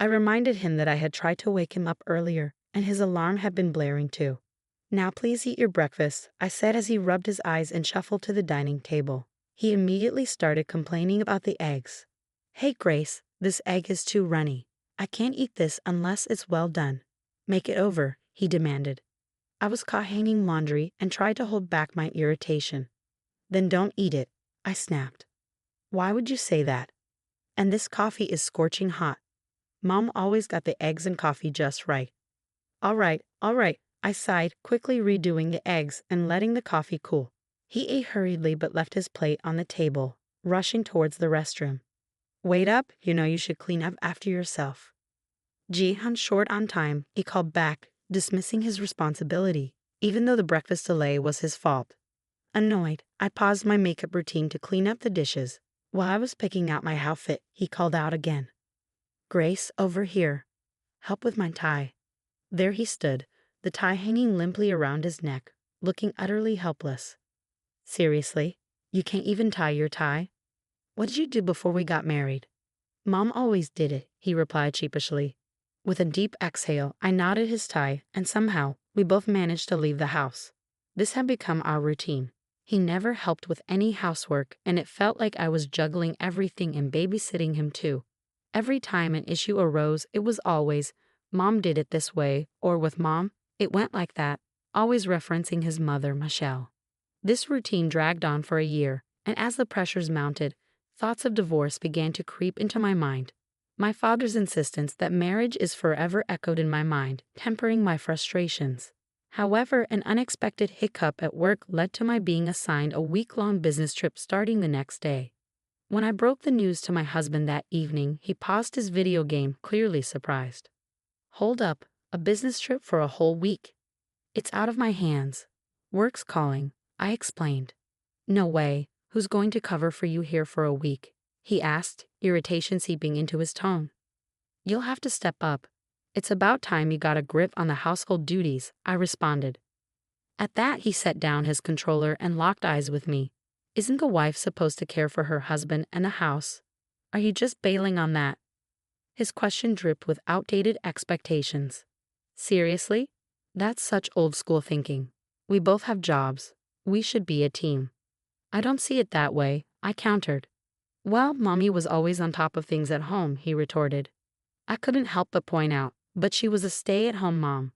I reminded him that I had tried to wake him up earlier, and his alarm had been blaring too. "Now please eat your breakfast," I said as he rubbed his eyes and shuffled to the dining table. He immediately started complaining about the eggs. "Hey Grace, this egg is too runny. I can't eat this unless it's well done. Make it over," he demanded. I was caught hanging laundry and tried to hold back my irritation. "Then don't eat it," I snapped. "Why would you say that? And this coffee is scorching hot. Mom always got the eggs and coffee just right." All right, I sighed, quickly redoing the eggs and letting the coffee cool. He ate hurriedly but left his plate on the table, rushing towards the restroom. "Wait up, you know you should clean up after yourself." Gee, I'm short on time, he called back, dismissing his responsibility, even though the breakfast delay was his fault. Annoyed, I paused my makeup routine to clean up the dishes. While I was picking out my outfit, he called out again. "Grace, over here. Help with my tie." There he stood, the tie hanging limply around his neck, looking utterly helpless. "Seriously? You can't even tie your tie? What did you do before we got married?" "Mom always did it," he replied sheepishly. With a deep exhale, I knotted his tie, and somehow, we both managed to leave the house. This had become our routine. He never helped with any housework, and it felt like I was juggling everything and babysitting him too. Every time an issue arose, it was always, "Mom did it this way," or "with Mom, it went like that," always referencing his mother, Michelle. This routine dragged on for a year, and as the pressures mounted, thoughts of divorce began to creep into my mind. My father's insistence that marriage is forever echoed in my mind, tempering my frustrations. However, an unexpected hiccup at work led to my being assigned a week-long business trip starting the next day. When I broke the news to my husband that evening, he paused his video game, clearly surprised. "Hold up, a business trip for a whole week? It's out of my hands. Work's calling," I explained. "No way. Who's going to cover for you here for a week?" he asked, irritation seeping into his tone. "You'll have to step up. It's about time you got a grip on the household duties," I responded. At that, he set down his controller and locked eyes with me. "Isn't a wife supposed to care for her husband and the house? Are you just bailing on that?" His question dripped with outdated expectations. "Seriously? That's such old school thinking. We both have jobs. We should be a team." "I don't see it that way," I countered. "Well, Mommy was always on top of things at home," he retorted. I couldn't help but point out, but she was a stay-at-home mom.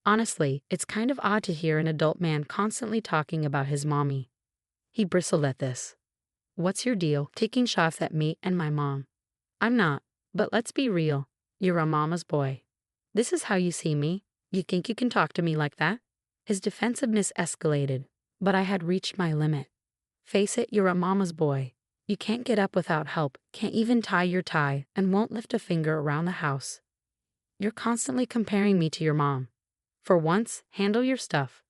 Honestly, it's kind of odd to hear an adult man constantly talking about his mommy. He bristled at this. "What's your deal, taking shots at me and my mom?" "I'm not. But let's be real. You're a mama's boy. This is how you see me. You think you can talk to me like that?" His defensiveness escalated, but I had reached my limit. "Face it, you're a mama's boy. You can't get up without help, can't even tie your tie, and won't lift a finger around the house. You're constantly comparing me to your mom. For once, handle your stuff."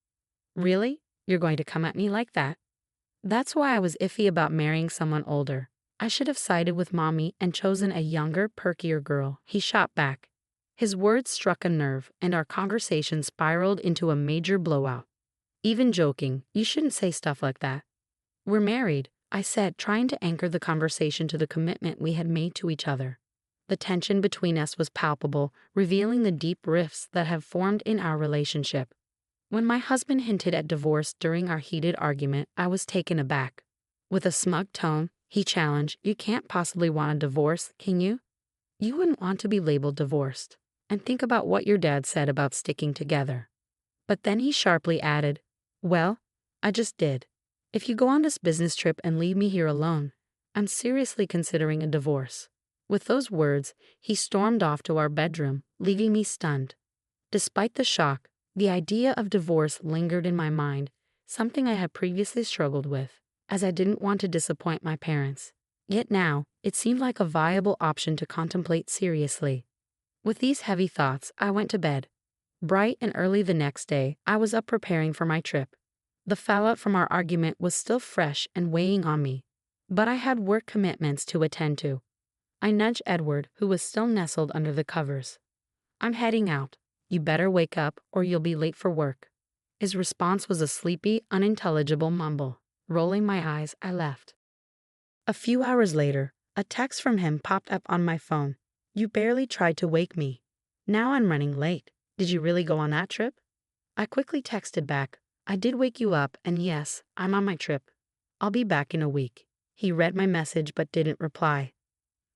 "Really? You're going to come at me like that?" That's why I was iffy about marrying someone older. I should have sided with Mommy and chosen a younger, perkier girl, he shot back. His words struck a nerve, and our conversation spiraled into a major blowout. "Even joking, you shouldn't say stuff like that." "We're married," I said, trying to anchor the conversation to the commitment we had made to each other. The tension between us was palpable, revealing the deep rifts that have formed in our relationship. When my husband hinted at divorce during our heated argument, I was taken aback. With a smug tone, he challenged, "You can't possibly want a divorce, can you? You wouldn't want to be labeled divorced. And think about what your dad said about sticking together." But then he sharply added, "Well, I just did. If you go on this business trip and leave me here alone, I'm seriously considering a divorce." With those words, he stormed off to our bedroom, leaving me stunned. Despite the shock, the idea of divorce lingered in my mind, something I had previously struggled with, as I didn't want to disappoint my parents. Yet now, it seemed like a viable option to contemplate seriously. With these heavy thoughts, I went to bed. Bright and early the next day, I was up preparing for my trip. The fallout from our argument was still fresh and weighing on me, but I had work commitments to attend to. I nudged Edward, who was still nestled under the covers. "I'm heading out. You better wake up or you'll be late for work." His response was a sleepy, unintelligible mumble. Rolling my eyes, I left. A few hours later, a text from him popped up on my phone. You barely tried to wake me. Now I'm running late. Did you really go on that trip? I quickly texted back. I did wake you up, and yes, I'm on my trip. I'll be back in a week. He read my message but didn't reply.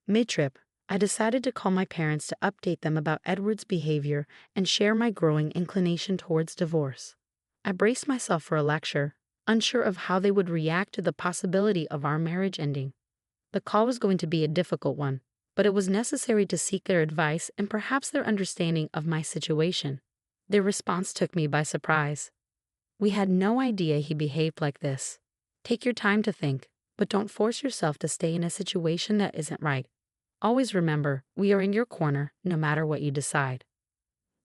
Mid-trip, I decided to call my parents to update them about Edward's behavior and share my growing inclination towards divorce. I braced myself for a lecture, unsure of how they would react to the possibility of our marriage ending. The call was going to be a difficult one, but it was necessary to seek their advice and perhaps their understanding of my situation. Their response took me by surprise. We had no idea he behaved like this. Take your time to think, but don't force yourself to stay in a situation that isn't right. Always remember, we are in your corner, no matter what you decide.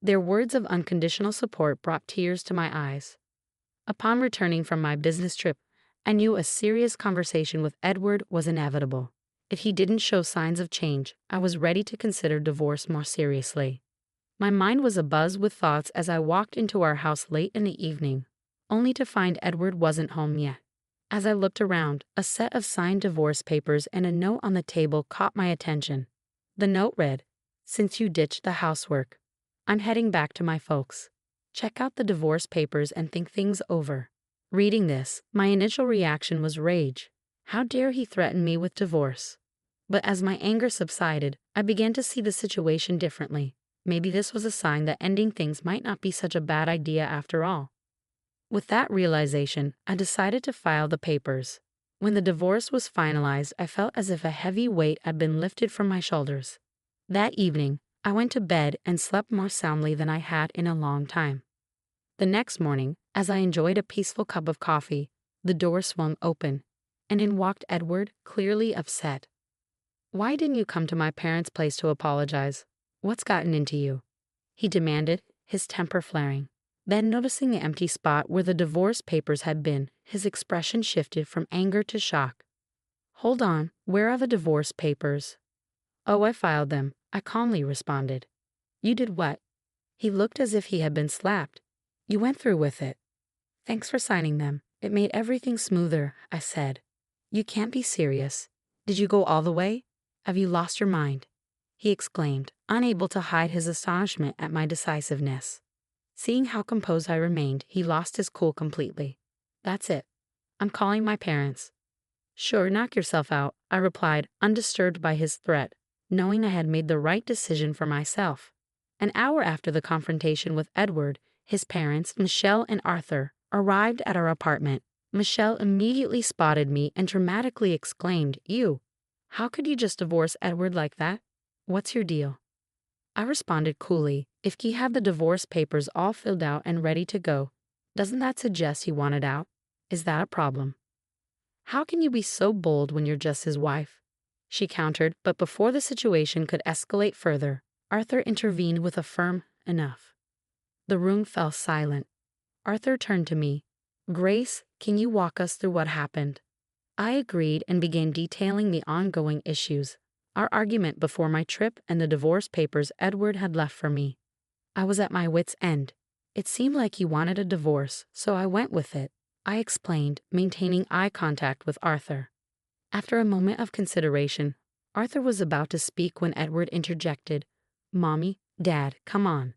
Their words of unconditional support brought tears to my eyes. Upon returning from my business trip, I knew a serious conversation with Edward was inevitable. If he didn't show signs of change, I was ready to consider divorce more seriously. My mind was abuzz with thoughts as I walked into our house late in the evening, only to find Edward wasn't home yet. As I looked around, a set of signed divorce papers and a note on the table caught my attention. The note read, "Since you ditched the housework, I'm heading back to my folks. Check out the divorce papers and think things over." Reading this, my initial reaction was rage. How dare he threaten me with divorce? But as my anger subsided, I began to see the situation differently. Maybe this was a sign that ending things might not be such a bad idea after all. With that realization, I decided to file the papers. When the divorce was finalized, I felt as if a heavy weight had been lifted from my shoulders. That evening, I went to bed and slept more soundly than I had in a long time. The next morning, as I enjoyed a peaceful cup of coffee, the door swung open, and in walked Edward, clearly upset. "Why didn't you come to my parents' place to apologize? What's gotten into you?" he demanded, his temper flaring. Then, noticing the empty spot where the divorce papers had been, his expression shifted from anger to shock. "Hold on, where are the divorce papers?" "Oh, I filed them," I calmly responded. "You did what?" He looked as if he had been slapped. "You went through with it." "Thanks for signing them. It made everything smoother," I said. "You can't be serious. Did you go all the way? Have you lost your mind?" he exclaimed, unable to hide his astonishment at my decisiveness. Seeing how composed I remained, he lost his cool completely. "That's it. I'm calling my parents." "Sure, knock yourself out," I replied, undisturbed by his threat, knowing I had made the right decision for myself. An hour after the confrontation with Edward, his parents, Michelle and Arthur, arrived at our apartment. Michelle immediately spotted me and dramatically exclaimed, "You! How could you just divorce Edward like that? What's your deal?" I responded coolly, "If he had the divorce papers all filled out and ready to go, doesn't that suggest he wanted out? Is that a problem?" "How can you be so bold when you're just his wife?" she countered, but before the situation could escalate further, Arthur intervened with a firm "enough." The room fell silent. Arthur turned to me. "Grace, can you walk us through what happened?" I agreed and began detailing the ongoing issues. Our argument before my trip and the divorce papers Edward had left for me. I was at my wit's end. It seemed like he wanted a divorce, so I went with it, I explained, maintaining eye contact with Arthur. After a moment of consideration, Arthur was about to speak when Edward interjected. "Mommy, Dad, come on.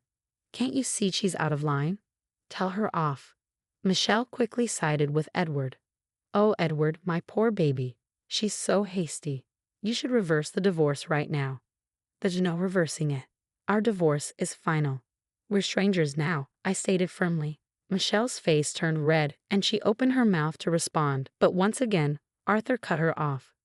Can't you see she's out of line? Tell her off." Michelle quickly sided with Edward. "Oh, Edward, my poor baby. She's so hasty. You should reverse the divorce right now." "There's no reversing it. Our divorce is final. We're strangers now," I stated firmly. Michelle's face turned red and she opened her mouth to respond, but once again, Arthur cut her off.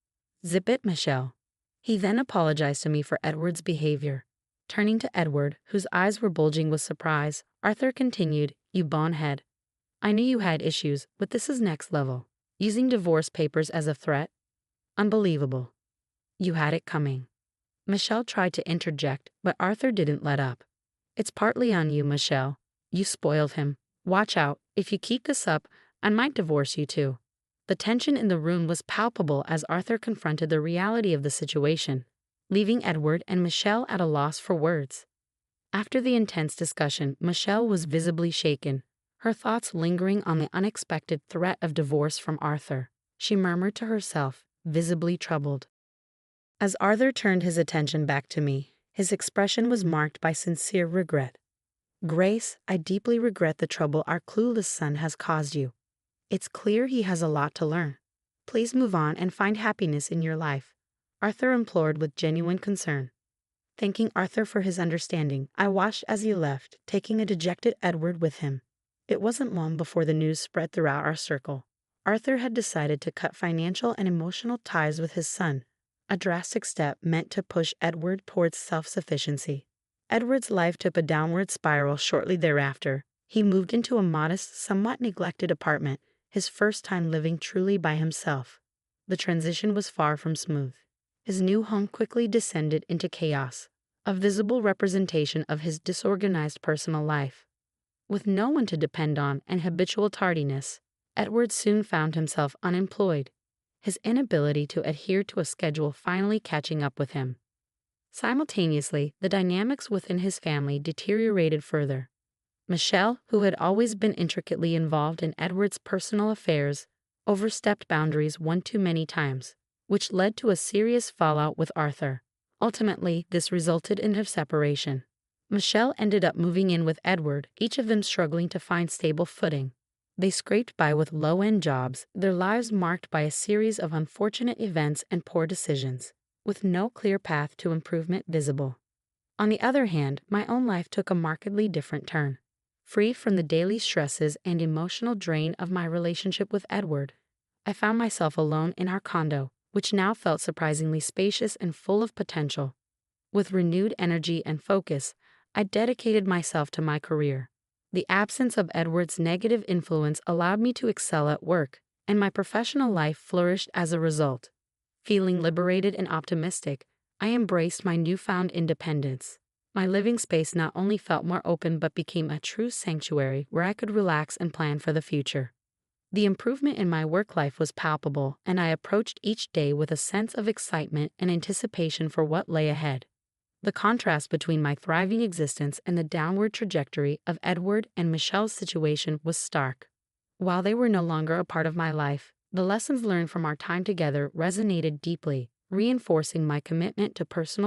"Zip it, Michelle." He then apologized to me for Edward's behavior. Turning to Edward, whose eyes were bulging with surprise, Arthur continued, "You bonehead. I knew you had issues, but this is next level. Using divorce papers as a threat? Unbelievable. You had it coming." Michelle tried to interject, but Arthur didn't let up. "It's partly on you, Michelle. You spoiled him. Watch out. If you keep this up, I might divorce you too." The tension in the room was palpable as Arthur confronted the reality of the situation, leaving Edward and Michelle at a loss for words. After the intense discussion, Michelle was visibly shaken, her thoughts lingering on the unexpected threat of divorce from Arthur. She murmured to herself, visibly troubled. As Arthur turned his attention back to me, His expression was marked by sincere regret. "Grace, I deeply regret the trouble our clueless son has caused you. It's clear he has a lot to learn. Please move on and find happiness in your life," Arthur implored with genuine concern. Thanking Arthur for his understanding, I watched as he left, taking a dejected Edward with him. It wasn't long before the news spread throughout our circle. Arthur had decided to cut financial and emotional ties with his son, a drastic step meant to push Edward towards self-sufficiency. Edward's life took a downward spiral shortly thereafter. He moved into a modest, somewhat neglected apartment, his first time living truly by himself. The transition was far from smooth. His new home quickly descended into chaos, a visible representation of his disorganized personal life. With no one to depend on and habitual tardiness, Edward soon found himself unemployed, his inability to adhere to a schedule finally catching up with him. Simultaneously, the dynamics within his family deteriorated further. Michelle, who had always been intricately involved in Edward's personal affairs, overstepped boundaries one too many times, which led to a serious fallout with Arthur. Ultimately, this resulted in their separation. Michelle ended up moving in with Edward, each of them struggling to find stable footing. They scraped by with low-end jobs, their lives marked by a series of unfortunate events and poor decisions, with no clear path to improvement visible. On the other hand, my own life took a markedly different turn. Free from the daily stresses and emotional drain of my relationship with Edward, I found myself alone in our condo, which now felt surprisingly spacious and full of potential. With renewed energy and focus, I dedicated myself to my career. The absence of Edward's negative influence allowed me to excel at work, and my professional life flourished as a result. Feeling liberated and optimistic, I embraced my newfound independence. My living space not only felt more open but became a true sanctuary where I could relax and plan for the future. The improvement in my work life was palpable, and I approached each day with a sense of excitement and anticipation for what lay ahead. The contrast between my thriving existence and the downward trajectory of Edward and Michelle's situation was stark. While they were no longer a part of my life, the lessons learned from our time together resonated deeply, reinforcing my commitment to personal